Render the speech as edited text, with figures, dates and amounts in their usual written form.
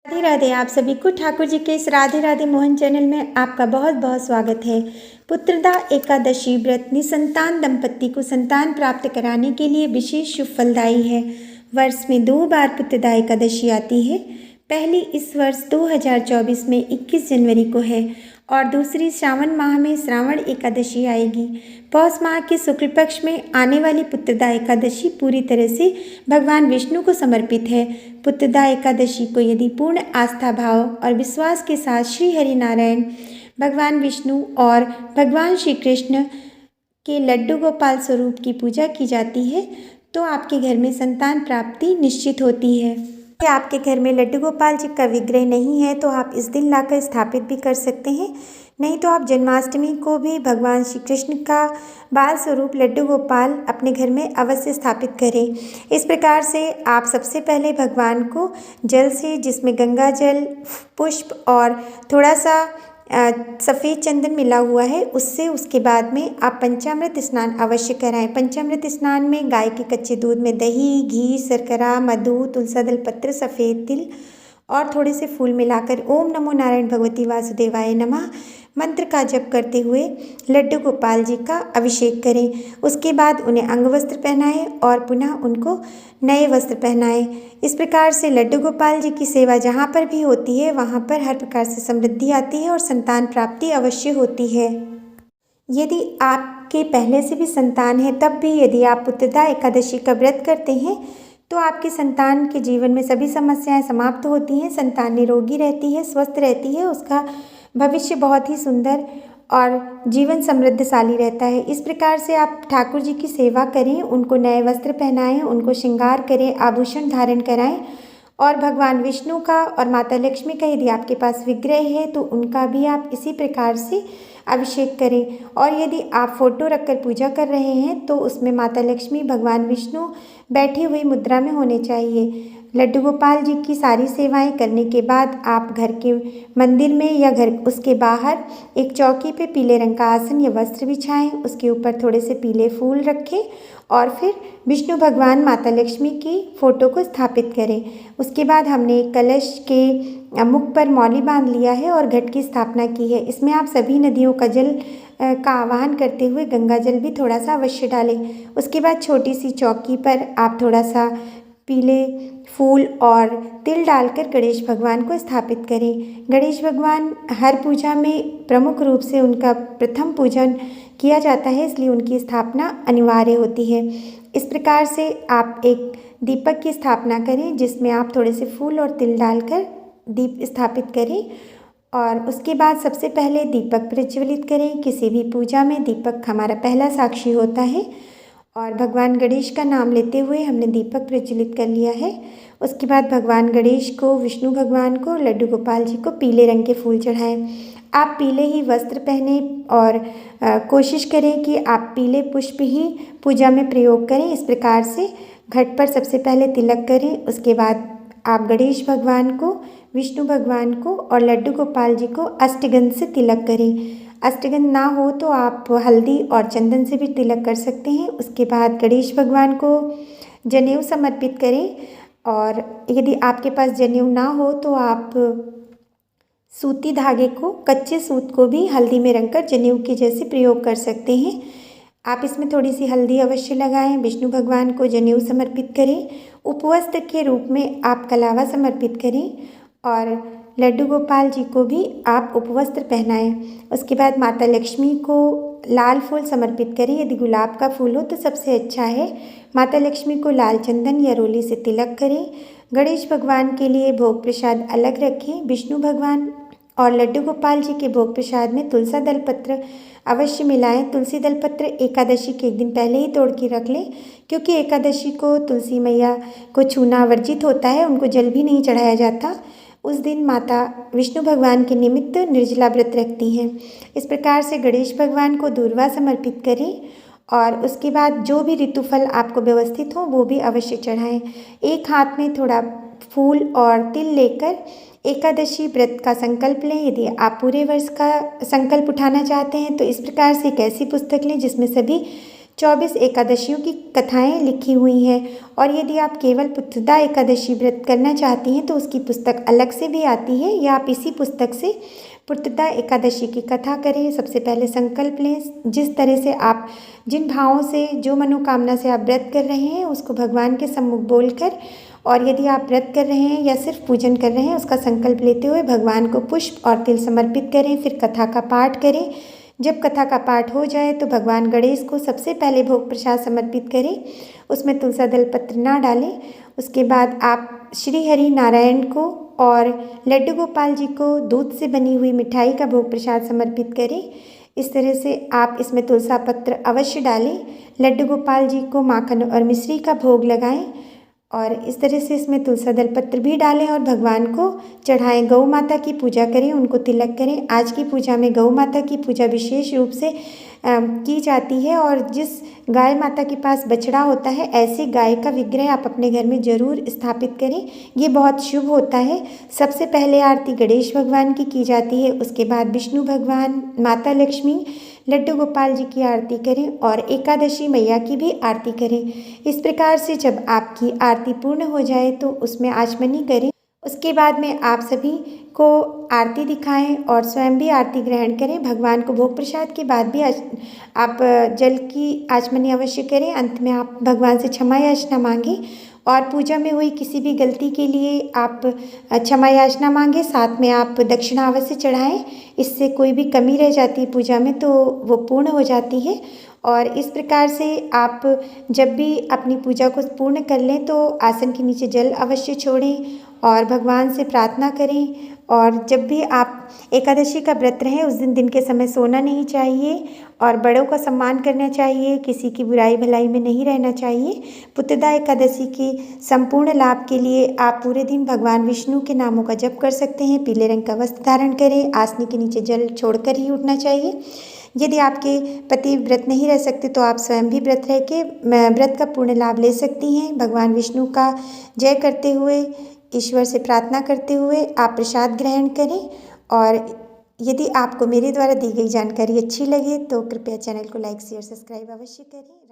राधे राधे। आप सभी को ठाकुर जी के इस राधे राधे मोहन चैनल में आपका बहुत बहुत स्वागत है। पुत्रदा एकादशी व्रत निसंतान दंपत्ति को संतान प्राप्त कराने के लिए विशेष शुभ फलदायी है। वर्ष में 2 बार पुत्रदा एकादशी आती है। पहली इस वर्ष 2024 में 21 जनवरी को है और दूसरी श्रावण माह में श्रावण एकादशी आएगी। पौष माह के शुक्ल पक्ष में आने वाली पुत्रदा एकादशी पूरी तरह से भगवान विष्णु को समर्पित है। पुत्रदा एकादशी को यदि पूर्ण आस्था भाव और विश्वास के साथ श्री हरि नारायण भगवान विष्णु और भगवान श्री कृष्ण के लड्डू गोपाल स्वरूप की पूजा की जाती है तो आपके घर में संतान प्राप्ति निश्चित होती है। यदि आपके घर में लड्डू गोपाल जी का विग्रह नहीं है तो आप इस दिन लाकर स्थापित भी कर सकते हैं, नहीं तो आप जन्माष्टमी को भी भगवान श्री कृष्ण का बाल स्वरूप लड्डू गोपाल अपने घर में अवश्य स्थापित करें। इस प्रकार से आप सबसे पहले भगवान को जल से, जिसमें गंगा जल, पुष्प और थोड़ा सा सफ़ेद चंदन मिला हुआ है, उससे उसके बाद में आप पंचामृत स्नान अवश्य कराएं। पंचामृत स्नान में गाय के कच्चे दूध में दही, घी, शर्करा, मधु, तुलसा दल पत्र, सफ़ेद तिल और थोड़े से फूल मिलाकर ओम नमो नारायण भगवती वासुदेवाय नमः मंत्र का जप करते हुए लड्डू गोपाल जी का अभिषेक करें। उसके बाद उन्हें अंग वस्त्र पहनाएं और पुनः उनको नए वस्त्र पहनाएं। इस प्रकार से लड्डू गोपाल जी की सेवा जहाँ पर भी होती है वहाँ पर हर प्रकार से समृद्धि आती है और संतान प्राप्ति अवश्य होती है। यदि आपके पहले से भी संतान है तब भी यदि आप पुत्रदा एकादशी का व्रत करते हैं तो आपके संतान के जीवन में सभी समस्याएं समाप्त होती हैं, संतान निरोगी रहती है, स्वस्थ रहती है, उसका भविष्य बहुत ही सुंदर और जीवन समृद्धशाली रहता है। इस प्रकार से आप ठाकुर जी की सेवा करें, उनको नए वस्त्र पहनाएं, उनको श्रृंगार करें, आभूषण धारण कराएं और भगवान विष्णु का और माता लक्ष्मी का यदि आपके पास विग्रह है तो उनका भी आप इसी प्रकार से अभिषेक करें। और यदि आप फोटो रखकर पूजा कर रहे हैं तो उसमें माता लक्ष्मी, भगवान विष्णु बैठी हुई मुद्रा में होने चाहिए। लड्डू गोपाल जी की सारी सेवाएं करने के बाद आप घर के मंदिर में या घर उसके बाहर एक चौकी पे पीले रंग का आसन या वस्त्र बिछाएं, उसके ऊपर थोड़े से पीले फूल रखें और फिर विष्णु भगवान, माता लक्ष्मी की फ़ोटो को स्थापित करें। उसके बाद हमने एक कलश के मुख पर मौली बांध लिया है और घट की स्थापना की है। इसमें आप सभी नदियों का जल का आवाहन करते हुए गंगा जल भी थोड़ा सा अवश्य डालें। उसके बाद छोटी सी चौकी पर आप थोड़ा सा पीले फूल और तिल डालकर गणेश भगवान को स्थापित करें। गणेश भगवान हर पूजा में प्रमुख रूप से उनका प्रथम पूजन किया जाता है, इसलिए उनकी स्थापना अनिवार्य होती है। इस प्रकार से आप एक दीपक की स्थापना करें जिसमें आप थोड़े से फूल और तिल डालकर दीप स्थापित करें और उसके बाद सबसे पहले दीपक प्रज्वलित करें। किसी भी पूजा में दीपक हमारा पहला साक्षी होता है और भगवान गणेश का नाम लेते हुए हमने दीपक प्रज्वलित कर लिया है। उसके बाद भगवान गणेश को, विष्णु भगवान को, लड्डू गोपाल जी को पीले रंग के फूल चढ़ाएं। आप पीले ही वस्त्र पहने और कोशिश करें कि आप पीले पुष्प ही पूजा में प्रयोग करें। इस प्रकार से घट पर सबसे पहले तिलक करें, उसके बाद आप गणेश भगवान को, विष्णु भगवान को और लड्डू गोपाल जी को अष्टगंध से तिलक करें। अष्टगंध ना हो तो आप हल्दी और चंदन से भी तिलक कर सकते हैं। उसके बाद गणेश भगवान को जनेऊ समर्पित करें और यदि आपके पास जनेऊ ना हो तो आप सूती धागे को, कच्चे सूत को भी हल्दी में रंगकर जनेऊ के जैसे प्रयोग कर सकते हैं। आप इसमें थोड़ी सी हल्दी अवश्य लगाएं। विष्णु भगवान को जनेऊ समर्पित करें। उपवस्त्र के रूप में आप कलावा समर्पित करें और लड्डू गोपाल जी को भी आप उपवस्त्र पहनाएं। उसके बाद माता लक्ष्मी को लाल फूल समर्पित करें। यदि गुलाब का फूल हो तो सबसे अच्छा है। माता लक्ष्मी को लाल चंदन या रोली से तिलक करें। गणेश भगवान के लिए भोग प्रसाद अलग रखें। विष्णु भगवान और लड्डू गोपाल जी के भोग प्रसाद में तुलसा दल पत्र अवश्य मिलाएं। तुलसी दल पत्र एकादशी के एक दिन पहले ही तोड़ के रख लें, क्योंकि एकादशी को तुलसी मैया को छूना वर्जित होता है, उनको जल भी नहीं चढ़ाया जाता। उस दिन माता विष्णु भगवान के निमित्त निर्जला व्रत रखती हैं। इस प्रकार से गणेश भगवान को दूर्वा समर्पित करें और उसके बाद जो भी ऋतुफल आपको व्यवस्थित हो वो भी अवश्य चढ़ाएं। एक हाथ में थोड़ा फूल और तिल लेकर एकादशी व्रत का संकल्प लें। यदि आप पूरे वर्ष का संकल्प उठाना चाहते हैं तो इस प्रकार से एक ऐसी पुस्तक लें जिसमें सभी 24 एकादशियों की कथाएं लिखी हुई हैं। और यदि आप केवल पुत्रदा एकादशी व्रत करना चाहती हैं तो उसकी पुस्तक अलग से भी आती है, या आप इसी पुस्तक से पुत्रदा एकादशी की कथा करें। सबसे पहले संकल्प लें, जिस तरह से आप जिन भावों से, जो मनोकामना से आप व्रत कर रहे हैं उसको भगवान के सम्मुख बोलकर, और यदि आप व्रत कर रहे हैं या सिर्फ पूजन कर रहे हैं उसका संकल्प लेते हुए भगवान को पुष्प और तिल समर्पित करें। फिर कथा का पाठ करें। जब कथा का पाठ हो जाए तो भगवान गणेश को सबसे पहले भोग प्रसाद समर्पित करें। उसमें तुलसा दल पत्र ना डालें। उसके बाद आप श्री हरि नारायण को और लड्डू गोपाल जी को दूध से बनी हुई मिठाई का भोग प्रसाद समर्पित करें। इस तरह से आप इसमें तुलसा पत्र अवश्य डालें। लड्डू गोपाल जी को माखन और मिश्री का भोग लगाएं और इस तरह से इसमें तुलसा दल पत्र भी डालें और भगवान को चढ़ाएं। गौ माता की पूजा करें, उनको तिलक करें। आज की पूजा में गौ माता की पूजा विशेष रूप से की जाती है, और जिस गाय माता के पास बछड़ा होता है ऐसे गाय का विग्रह आप अपने घर में ज़रूर स्थापित करें। ये बहुत शुभ होता है। सबसे पहले आरती गणेश भगवान की जाती है, उसके बाद विष्णु भगवान, माता लक्ष्मी, लड्डू गोपाल जी की आरती करें और एकादशी मैया की भी आरती करें। इस प्रकार से जब आपकी आरती पूर्ण हो जाए तो उसमें आचमनी करें। उसके बाद में आप सभी को आरती दिखाएं और स्वयं भी आरती ग्रहण करें। भगवान को भोग प्रसाद के बाद भी आप जल की आचमनी अवश्य करें। अंत में आप भगवान से क्षमा याचना मांगें और पूजा में हुई किसी भी गलती के लिए आप क्षमा याचना मांगें। साथ में आप दक्षिणा अवश्य चढ़ाएं। इससे कोई भी कमी रह जाती है पूजा में तो वो पूर्ण हो जाती है। और इस प्रकार से आप जब भी अपनी पूजा को पूर्ण कर लें तो आसन के नीचे जल अवश्य छोड़ें और भगवान से प्रार्थना करें। और जब भी आप एकादशी का व्रत रहें उस दिन के समय सोना नहीं चाहिए और बड़ों का सम्मान करना चाहिए, किसी की बुराई भलाई में नहीं रहना चाहिए। पुत्रदा एकादशी के संपूर्ण लाभ के लिए आप पूरे दिन भगवान विष्णु के नामों का जप कर सकते हैं। पीले रंग का वस्त्र धारण करें, आसनी के नीचे जल छोड़कर ही उठना चाहिए। यदि आपके पति व्रत नहीं रह सकते तो आप स्वयं भी व्रत रह के व्रत का पूर्ण लाभ ले सकती हैं। भगवान विष्णु का जय करते हुए, ईश्वर से प्रार्थना करते हुए आप प्रसाद ग्रहण करें। और यदि आपको मेरे द्वारा दी गई जानकारी अच्छी लगे तो कृपया चैनल को लाइक शेयर सब्सक्राइब अवश्य करें।